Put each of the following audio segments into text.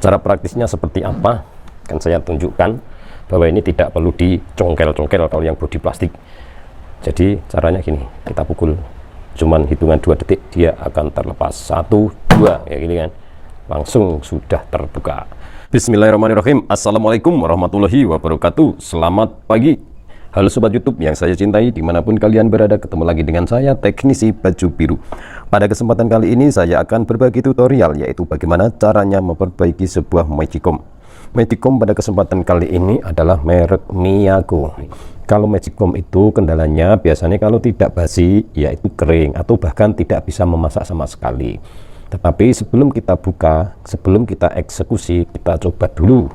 Cara praktisnya seperti apa? Kan saya tunjukkan bahwa ini tidak perlu dicongkel-congkel kalau yang bodi plastik. Jadi caranya gini, kita pukul cuman hitungan 2 detik dia akan terlepas. 1, 2 ya gini kan, langsung sudah terbuka. Bismillahirrahmanirrahim. Assalamualaikum warahmatullahi wabarakatuh. Selamat pagi, halo sobat YouTube yang saya cintai, dimanapun kalian berada. Ketemu lagi dengan saya, teknisi baju biru. Pada kesempatan kali ini saya akan berbagi tutorial, yaitu bagaimana caranya memperbaiki sebuah Magicom. Magicom pada kesempatan kali ini adalah merek Miyako. Kalau Magicom itu kendalanya biasanya kalau tidak basi yaitu kering atau bahkan tidak bisa memasak sama sekali. Tetapi sebelum kita buka, sebelum kita eksekusi, kita coba dulu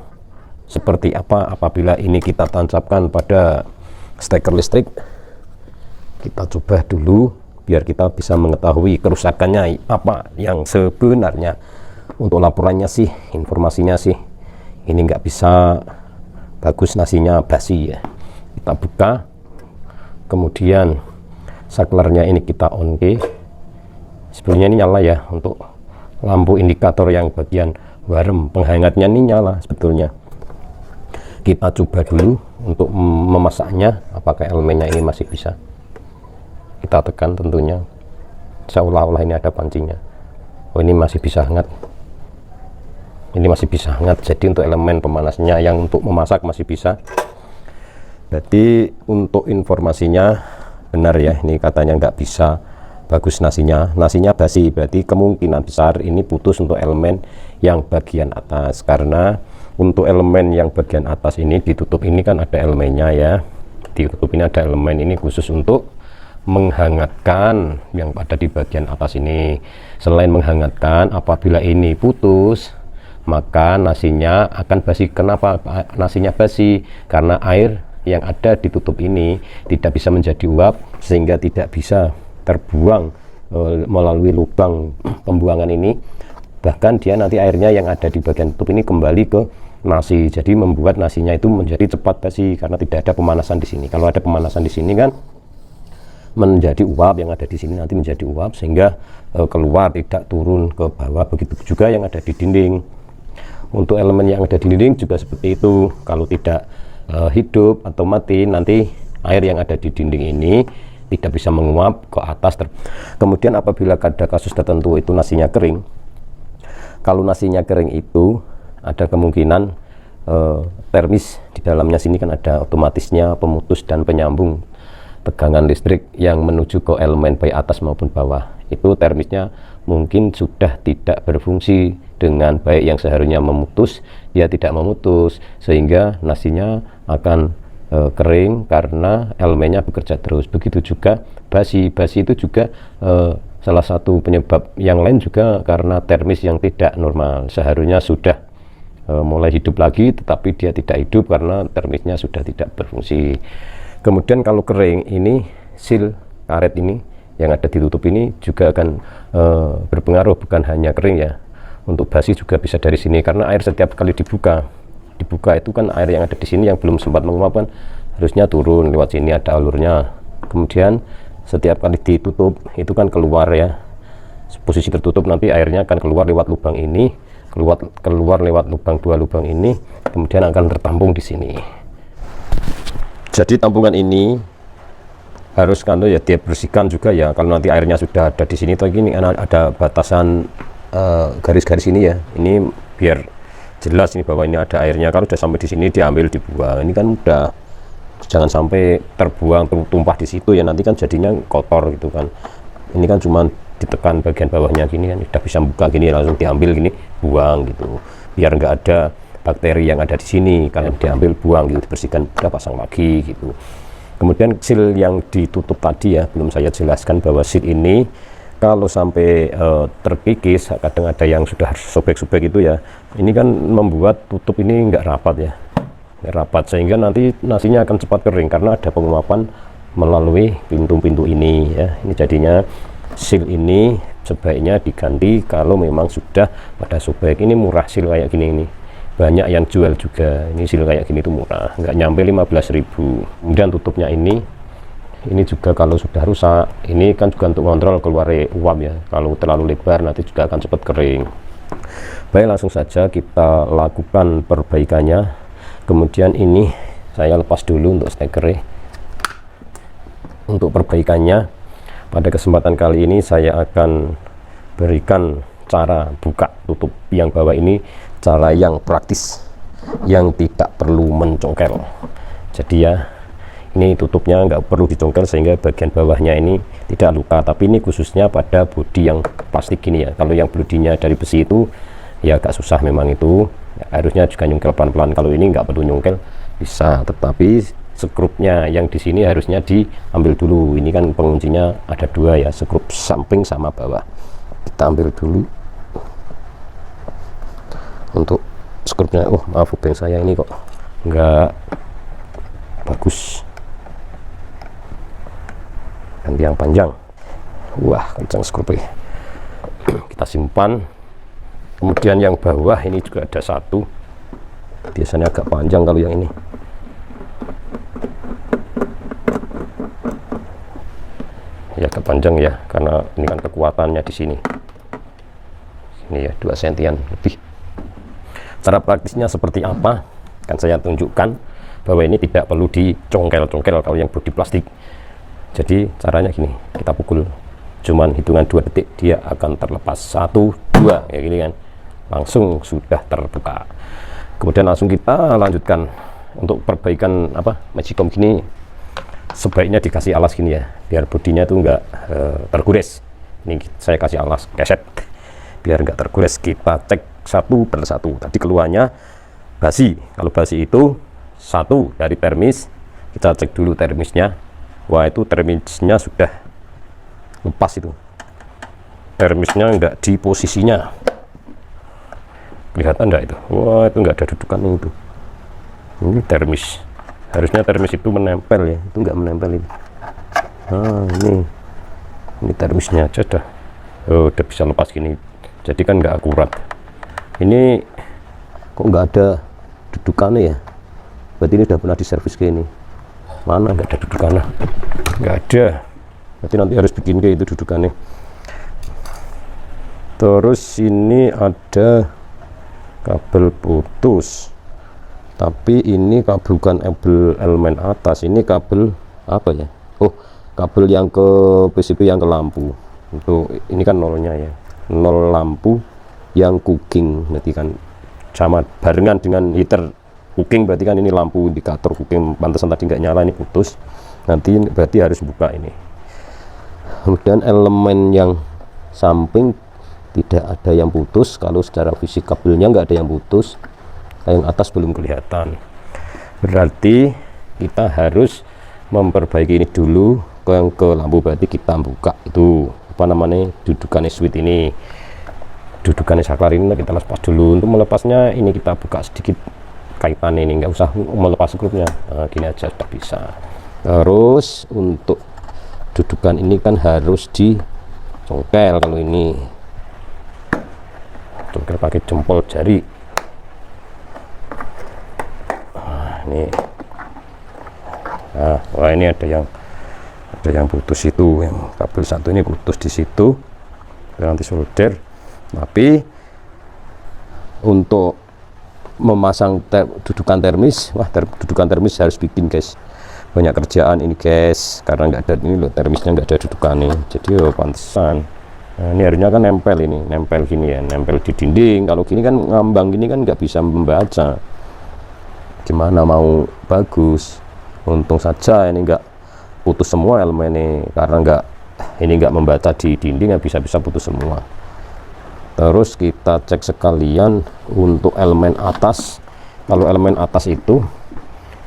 seperti apa apabila ini kita tancapkan pada steker listrik. Kita coba dulu biar kita bisa mengetahui kerusakannya apa yang sebenarnya. Untuk laporannya sih, informasinya sih, ini nggak bisa bagus, nasinya basi ya. Kita buka, kemudian saklarnya ini kita on. Sebelumnya ini nyala ya, untuk lampu indikator yang bagian warem penghangatnya ini nyala sebetulnya. Kita coba dulu untuk memasaknya, apakah elemennya ini masih bisa. Kita tekan tentunya, seolah-olah ini ada pancingnya. Oh, ini masih bisa hangat. Ini masih bisa hangat, jadi untuk elemen pemanasnya yang untuk memasak masih bisa. Berarti untuk informasinya benar ya, ini katanya nggak bisa bagus nasinya basi, berarti kemungkinan besar ini putus untuk elemen yang bagian atas, karena untuk elemen yang bagian atas ini ditutup, ini kan ada elemennya ya, ditutup ini ada elemen ini khusus untuk menghangatkan yang ada di bagian atas ini. Selain menghangatkan, apabila ini putus maka nasinya akan basi. Kenapa nasinya basi? Karena air yang ada ditutup ini tidak bisa menjadi uap, sehingga tidak bisa terbuang melalui lubang pembuangan ini. Bahkan dia nanti airnya yang ada di bagian tutup ini kembali ke nasi, jadi membuat nasinya itu menjadi cepat basi karena tidak ada pemanasan di sini. Kalau ada pemanasan di sini kan menjadi uap, yang ada di sini nanti menjadi uap sehingga keluar, tidak turun ke bawah. Begitu juga yang ada di dinding. Untuk elemen yang ada di dinding juga seperti itu. Kalau tidak hidup atau mati, nanti air yang ada di dinding ini tidak bisa menguap ke atas. Kemudian apabila ada kasus tertentu itu nasinya kering, kalau nasinya kering itu ada kemungkinan termis di dalamnya. Sini kan ada otomatisnya pemutus dan penyambung tegangan listrik yang menuju ke elemen baik atas maupun bawah. Itu termisnya mungkin sudah tidak berfungsi dengan baik, yang seharusnya memutus dia tidak memutus, sehingga nasinya akan kering karena elemennya bekerja terus. Begitu juga basi itu juga salah satu penyebab. Yang lain juga karena termis yang tidak normal, seharusnya sudah mulai hidup lagi tetapi dia tidak hidup karena termisnya sudah tidak berfungsi. Kemudian kalau kering, ini seal karet ini yang ada ditutup ini juga akan berpengaruh. Bukan hanya kering ya, untuk basi juga bisa dari sini, karena air setiap kali dibuka itu kan air yang ada di sini yang belum sempat menguap kan harusnya turun lewat sini, ada alurnya. Kemudian setiap kali ditutup itu kan keluar ya, posisi tertutup, nanti airnya akan keluar lewat lubang ini, keluar lewat lubang, 2 lubang ini, kemudian akan tertampung di sini. Jadi tampungan ini harus kan ya dia bersihkan juga ya. Kalau nanti airnya sudah ada di sini, tuh ini ada batasan garis-garis ini ya, ini biar jelas ini bahwa ini ada airnya. Kalau sudah sampai di sini diambil, dibuang. Ini kan udah, jangan sampai terbuang tumpah di situ ya, nanti kan jadinya kotor gitu kan. Ini kan cuma ditekan bagian bawahnya gini kan, udah bisa buka gini, langsung diambil gini, buang gitu, biar nggak ada bakteri yang ada di sini. Kalian diambil, buang gitu, dibersihkan, udah pasang lagi gitu. Kemudian seal yang ditutup tadi ya, belum saya jelaskan bahwa seal ini kalau sampai terkikis, kadang ada yang sudah sobek-sobek itu ya, ini kan membuat tutup ini nggak rapat ya, nggak rapat, sehingga nanti nasinya akan cepat kering karena ada penguapan melalui pintu-pintu ini ya. Ini jadinya seal ini sebaiknya diganti kalau memang sudah pada sobek. Ini murah seal kayak gini, ini banyak yang jual juga. Ini seal kayak gini tuh murah, nggak nyampe 15.000. Kemudian tutupnya ini juga kalau sudah rusak, ini kan juga untuk kontrol keluar uap ya. Kalau terlalu lebar nanti juga akan cepat kering. Baik, langsung saja kita lakukan perbaikannya. Kemudian ini saya lepas dulu untuk stekernya. Untuk perbaikannya, pada kesempatan kali ini saya akan berikan cara buka tutup yang bawah ini, cara yang praktis, yang tidak perlu mencongkel. Jadi ya, ini tutupnya nggak perlu dicongkel sehingga bagian bawahnya ini tidak luka. Tapi ini khususnya pada bodi yang plastik gini ya. Kalau yang bodinya dari besi itu ya agak susah memang itu. Harusnya juga nyongkel pelan-pelan. Kalau ini nggak perlu nyongkel, bisa. Tetapi skrupnya yang di sini harusnya diambil dulu. Ini kan penguncinya ada dua ya, skrup samping sama bawah. Kita ambil dulu untuk skrupnya. Oh maaf, ubeng saya ini kok nggak bagus. Ganti yang panjang. Wah, kencang skrupnya. Kita simpan. Kemudian yang bawah ini juga ada satu, biasanya agak panjang kalau yang ini. Ya agak panjang ya, karena ini kan kekuatannya di sini. Ini ya 2 sentian lebih. Cara praktisnya seperti apa? Kan saya tunjukkan bahwa ini tidak perlu dicongkel-congkel kalau yang bodi plastik. Jadi caranya gini, kita pukul cuman hitungan 2 detik dia akan terlepas. 1, 2 kayak gini kan, langsung sudah terbuka. Kemudian langsung kita lanjutkan untuk perbaikan magicom gini. Sebaiknya dikasih alas gini ya, biar bodinya tuh enggak tergores. Ini saya kasih alas keset biar enggak tergores. Kita cek satu per satu. Tadi keluarnya basi. Kalau basi itu satu dari termis, kita cek dulu termisnya. Wah, itu termisnya sudah lepas, itu termisnya enggak di posisinya. Kelihatan enggak itu? Wah, itu enggak ada dudukan itu. Ini termis. Harusnya termis itu menempel ya, itu enggak menempel ini. Nah, ini termisnya aja dah. Oh, udah bisa lepas gini. Jadi kan enggak akurat. Ini kok enggak ada dudukannya ya? Berarti ini udah pernah diservis kayak ini. Mana enggak ada dudukannya? Enggak ada. Berarti nanti harus bikin kayak itu dudukannya. Terus ini ada kabel putus, tapi ini kabel bukan kabel elemen atas, ini kabel apa ya? Oh, kabel yang ke PCB yang ke lampu. Untuk ini kan nolnya ya, nol lampu yang cooking, berarti kan sama barengan dengan heater cooking, berarti kan ini lampu indikator cooking. Pantesan tadi nggak nyala, ini putus. Nanti berarti harus buka ini. Kemudian elemen yang samping tidak ada yang putus. Kalau secara fisik kabelnya nggak ada yang putus, yang atas belum kelihatan. Berarti kita harus memperbaiki ini dulu ke lampu. Berarti kita buka itu apa namanya, dudukannya switch ini, dudukannya saklar ini kita lepas dulu. Untuk melepasnya ini kita buka sedikit kaitan ini, nggak usah melepas skrupnya. Nah, gini aja sudah bisa. Terus untuk dudukan ini kan harus dicongkel. Kalau ini congkel pakai jempol jari. Nah, ini. Nah, wah ini ada yang putus itu, yang kabel satu ini putus di situ. Nanti solder. Tapi untuk memasang dudukan termis, wah dudukan termis harus bikin guys. Banyak kerjaan ini guys, karena nggak ada ini loh, termisnya nggak ada dudukannya. Jadi pantesan. Nah, ini harusnya kan nempel, ini nempel gini ya, nempel di dinding. Kalau gini kan ngambang gini kan nggak bisa membaca, gimana mau bagus. Untung saja ini nggak putus semua elemen ini, karena ini nggak membaca di dinding, ya bisa putus semua. Terus kita cek sekalian untuk elemen atas. Kalau elemen atas itu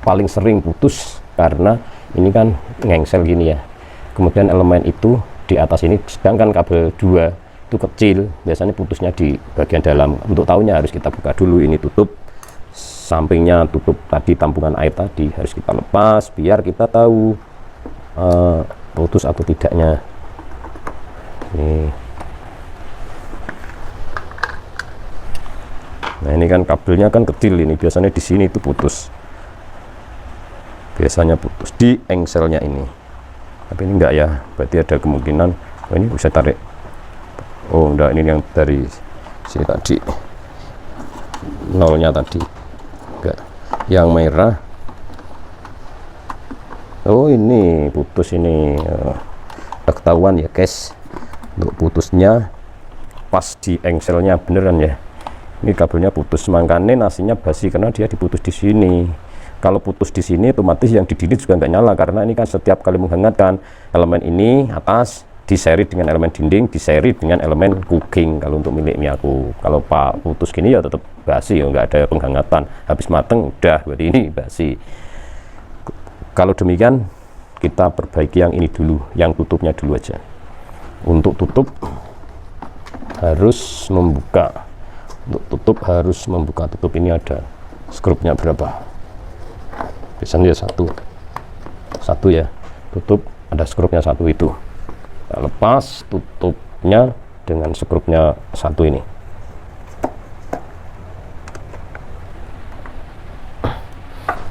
paling sering putus karena ini kan ngengsel gini ya. Kemudian elemen itu di atas ini, sedangkan kabel 2 itu kecil, biasanya putusnya di bagian dalam. Untuk tahunya harus kita buka dulu, ini tutup sampingnya, tutup tadi tampungan air tadi harus kita lepas biar kita tahu putus atau tidaknya. Nah ini kan kabelnya kan kecil, ini biasanya di sini itu putus, biasanya putus di engselnya ini. Tapi ini enggak ya, berarti ada kemungkinan ini bisa tarik. Oh enggak, ini yang dari sini tadi nolnya tadi enggak, yang merah. Oh ini putus ini, udah ketahuan ya guys. Untuk putusnya pas di engselnya beneran ya, ini kabelnya putus, makanya nasinya basi karena dia diputus di sini. Kalau putus di sini otomatis yang di dinding juga nggak nyala, karena ini kan setiap kali menghangatkan elemen ini atas diseri dengan elemen dinding, diseri dengan elemen cooking. Kalau untuk milik Miaku, kalau pak putus gini ya tetap basi ya, nggak ada penghangatan, habis mateng udah berarti ini basi. Kalau demikian kita perbaiki yang ini dulu, yang tutupnya dulu aja. Untuk tutup harus membuka, tutup ini ada skrupnya berapa, biasanya satu ya, tutup ada skrupnya satu itu. Nah, lepas tutupnya dengan skrupnya satu ini.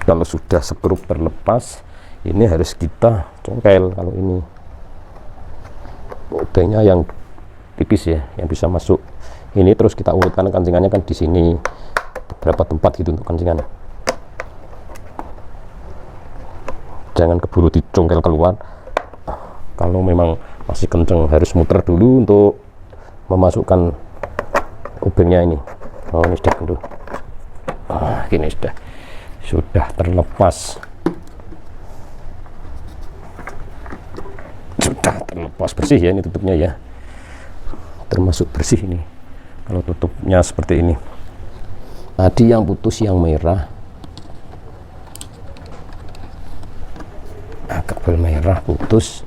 Kalau sudah skrup terlepas, ini harus kita congkel. Kalau ini obengnya yang tipis ya, yang bisa masuk ini, terus kita urutkan kancingannya kan di sini beberapa tempat gitu untuk kancingan. Jangan keburu dicongkel keluar. Kalau memang masih kenceng harus muter dulu untuk memasukkan obengnya ini. Oh ini sudah kendor. Gini sudah terlepas, bersih ya, ini tutupnya ya, termasuk bersih ini. Kalau tutupnya seperti ini, tadi yang putus yang merah, kabel merah putus.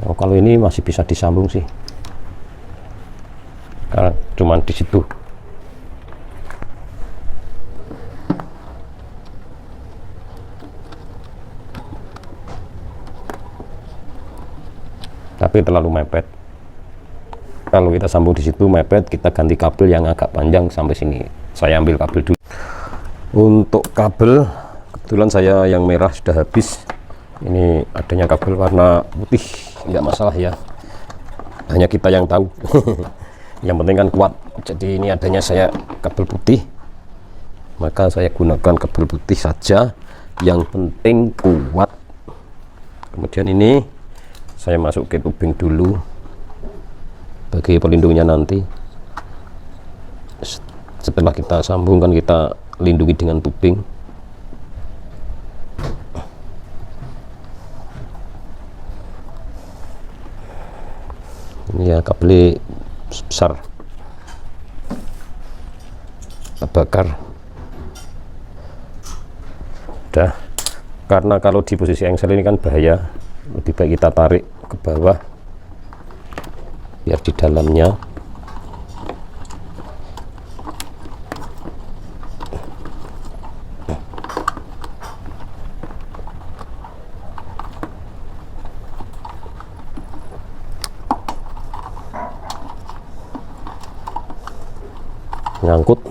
Oh, kalau ini masih bisa disambung sih, karena cuman di situ. Tapi terlalu mepet. Kalau kita sambung di situ mepet, kita ganti kabel yang agak panjang sampai sini. Saya ambil kabel dulu. Untuk kabel, kebetulan saya yang merah sudah habis. Ini adanya kabel warna putih, nggak masalah ya. Hanya kita yang tahu. Yang penting kan kuat. Jadi ini adanya saya kabel putih, maka saya gunakan kabel putih saja. Yang penting kuat. Kemudian ini saya masukin tubing dulu bagi pelindungnya nanti. Setelah kita sambungkan, kita lindungi dengan tubing. Ini ya kabel besar, kita bakar. Udah, karena kalau di posisi engsel ini kan bahaya, lebih baik kita tarik ke bawah biar di dalamnya nyangkut.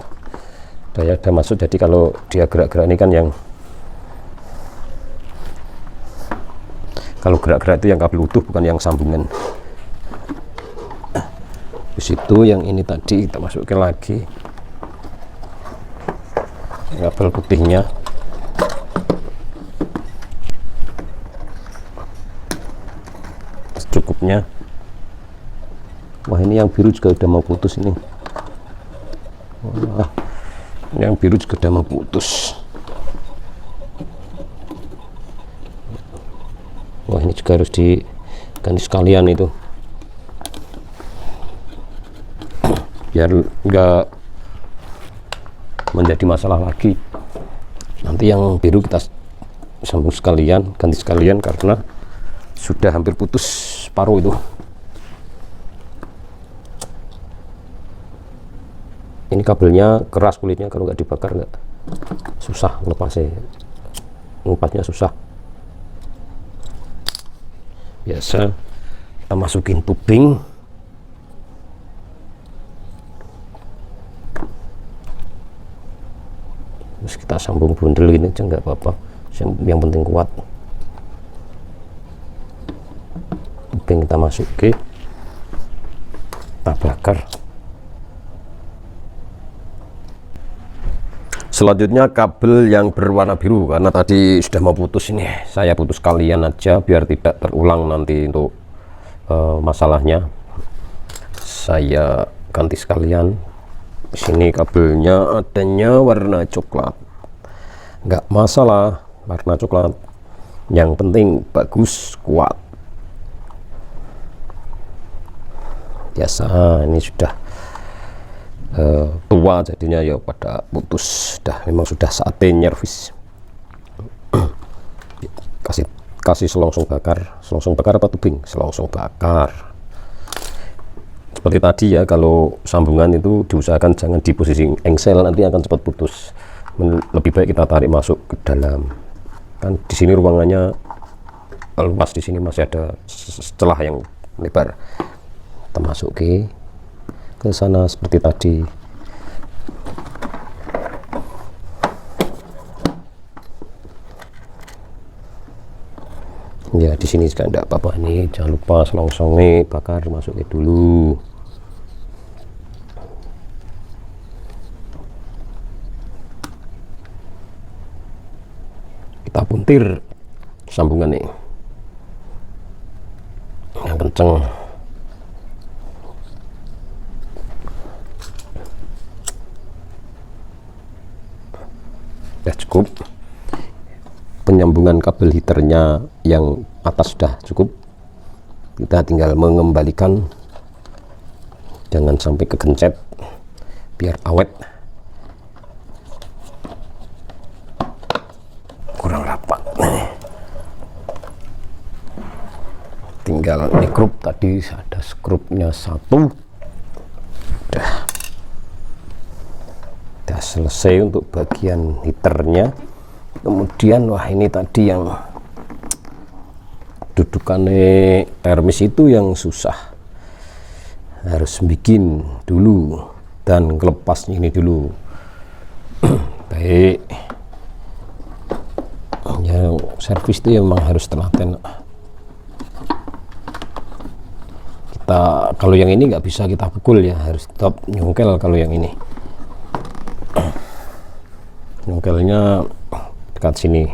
Daya udah masuk, jadi kalau dia gerak-gerak ini kan yang, kalau gerak-gerak itu yang kabel utuh, bukan yang sambungan. Di situ yang ini tadi kita masukin lagi kabel putihnya. Secukupnya. Wah ini yang biru juga udah mau putus ini. Wah, yang biru juga udah mau putus. Wah ini juga harus diganti sekalian itu, biar enggak menjadi masalah lagi. Nanti yang biru kita sambung sekalian, ganti sekalian, karena sudah hampir putus separuh itu. Ini kabelnya keras kulitnya, kalau nggak dibakar nggak susah lepasnya, ngupasnya susah. Biasa kita masukin tubing, terus kita sambung bundel gini aja nggak apa-apa, yang penting kuat. Tubing kita masukin, kita bakar. Selanjutnya kabel yang berwarna biru, karena tadi sudah mau putus ini, saya putus kalian aja biar tidak terulang nanti untuk masalahnya. Saya ganti sekalian. Sini kabelnya adanya warna coklat, nggak masalah warna coklat, yang penting bagus, kuat. Biasa ini sudah tua jadinya ya pada putus, memang sudah saatnya nyervis. kasih selongsong bakar apa tubing, selongsong bakar. Seperti tadi ya, kalau sambungan itu diusahakan jangan di posisi engsel, nanti akan cepat putus. Lebih baik kita tarik masuk ke dalam. Kan di sini ruangannya luas, di sini masih ada celah yang lebar. Kita masuki ke sana seperti tadi. Ya di sini juga enggak apa-apa nih, jangan lupa selongsongnya bakar masukin dulu. Kita puntir sambungan nih yang kenceng. Sudah cukup. Penyambungan kabel heaternya yang atas sudah cukup, kita tinggal mengembalikan, jangan sampai kegencet biar awet. Kurang rapat nih, tinggal ngegrup. Tadi ada skrupnya satu, udah selesai untuk bagian heaternya. Kemudian wah, ini tadi yang dudukannya termis itu yang susah, harus bikin dulu dan kelepasnya ini dulu. Baik ya, servis itu memang harus telaten. Kita kalau yang ini nggak bisa kita pukul ya, harus tetap nyongkel. Kalau yang ini nyongkelnya dekat sini.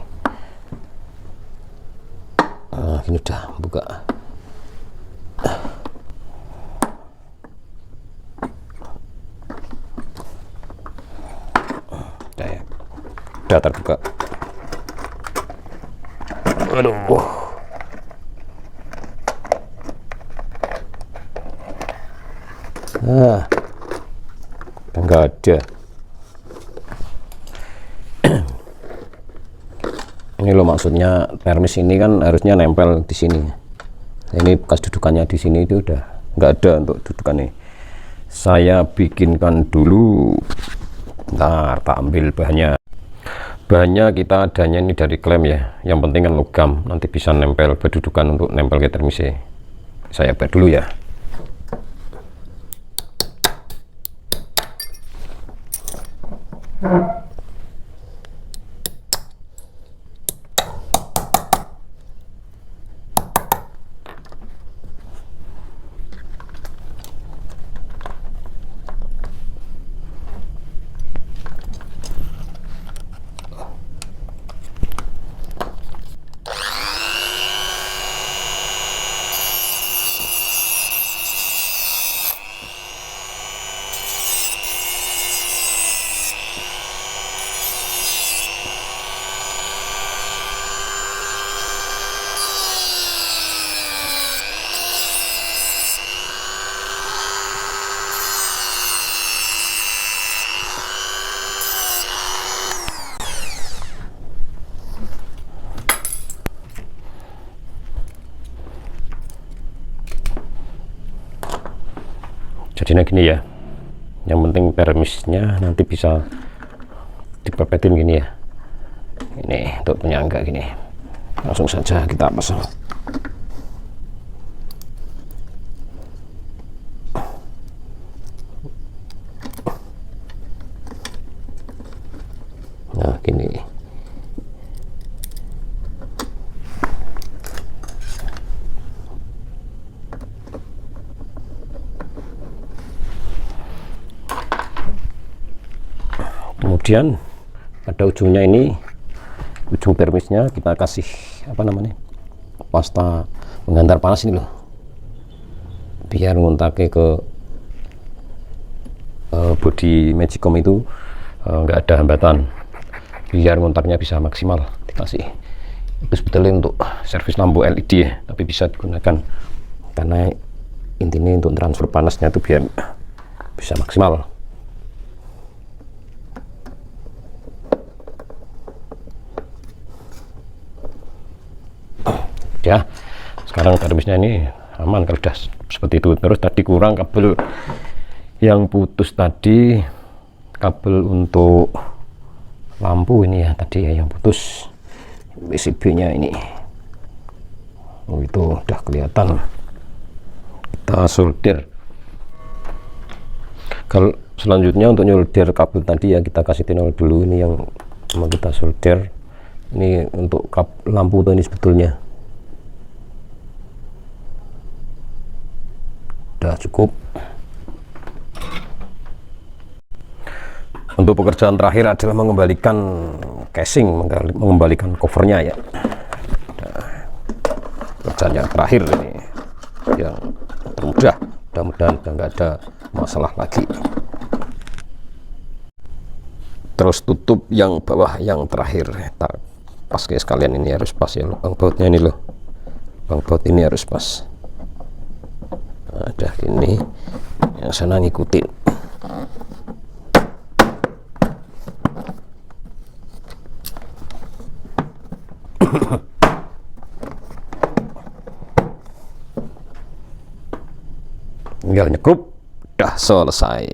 Nah, ini udah buka. Udah terbuka. Aduh. Nah, nggak ada. Ini loh, maksudnya termis ini kan harusnya nempel di sini. Ini bekas dudukannya di sini itu udah nggak ada untuk dudukannya. Saya bikinkan dulu. Bentar, tak ambil bahannya. Bahannya kita adanya ini dari klem ya. Yang penting kan logam, nanti bisa nempel berdudukan untuk nempel ke termisnya. Saya buat dulu ya. Jadinya gini ya, yang penting termisnya nanti bisa dipepetin gini ya. Ini untuk penyangga gini, langsung saja kita pasang. Nah gini. Kemudian pada ujungnya ini, ujung termisnya kita kasih apa namanya, pasta penghantar panas ini loh, biar ngontaknya ke bodi Magicom itu nggak ada hambatan, biar ngontaknya bisa maksimal. Dikasih itu sebetulnya untuk servis lampu LED ya, tapi bisa digunakan karena intinya untuk transfer panasnya itu biar bisa maksimal. Ya, sekarang termisnya ini aman kalau sudah seperti itu. Terus tadi kurang kabel yang putus tadi, kabel untuk lampu ini ya tadi ya yang putus, PCB nya ini. Oh, itu udah kelihatan, kita solder. Kalau selanjutnya untuk nyolder kabel tadi ya kita kasih tenol dulu, ini yang mau kita solder. Ini untuk lampu tuh ini sebetulnya udah cukup. Untuk pekerjaan terakhir adalah mengembalikan casing, mengembalikan covernya ya. Nah, pekerjaan yang terakhir ini yang mudah, mudah-mudahan udah nggak ada masalah lagi. Terus tutup yang bawah yang terakhir, pas kayak sekalian ini harus pas ya, lubang bautnya ini loh, lubang baut ini harus pas. Ada gini, yang sana ngikutin. Tinggal nyekrup, udah selesai.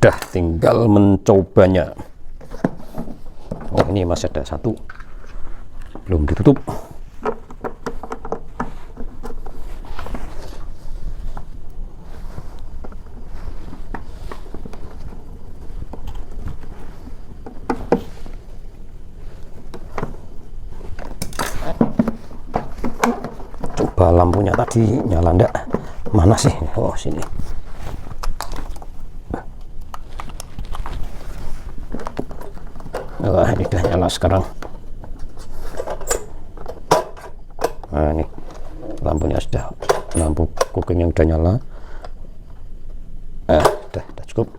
Dah tinggal mencobanya. Oh, ini masih ada satu belum ditutup. Coba lampunya tadi nyala enggak? Mana sih? Oh, sini. Wah, ini udah nyala sekarang. Nah, ini lampunya sudah, lampu cooking yang udah nyala. Udah cukup.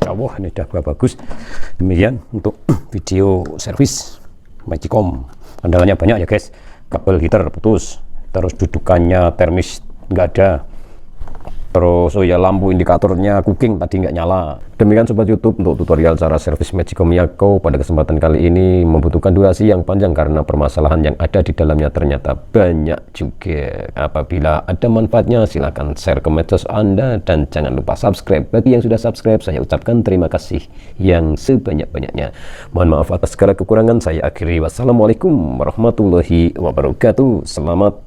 Wah, ini udah bagus. Demikian untuk video servis Magicom. Kendalanya banyak ya guys. Kabel heater putus, terus dudukannya termis nggak ada. Terus oh ya, lampu indikatornya cooking tadi nggak nyala. Demikian sobat YouTube untuk tutorial cara servis Magicom Miyako. Pada kesempatan kali ini membutuhkan durasi yang panjang karena permasalahan yang ada di dalamnya ternyata banyak juga. Apabila ada manfaatnya silahkan share ke medsos Anda dan jangan lupa subscribe. Bagi yang sudah subscribe saya ucapkan terima kasih yang sebanyak-banyaknya. Mohon maaf atas segala kekurangan, saya akhiri. Wassalamualaikum warahmatullahi wabarakatuh. Selamat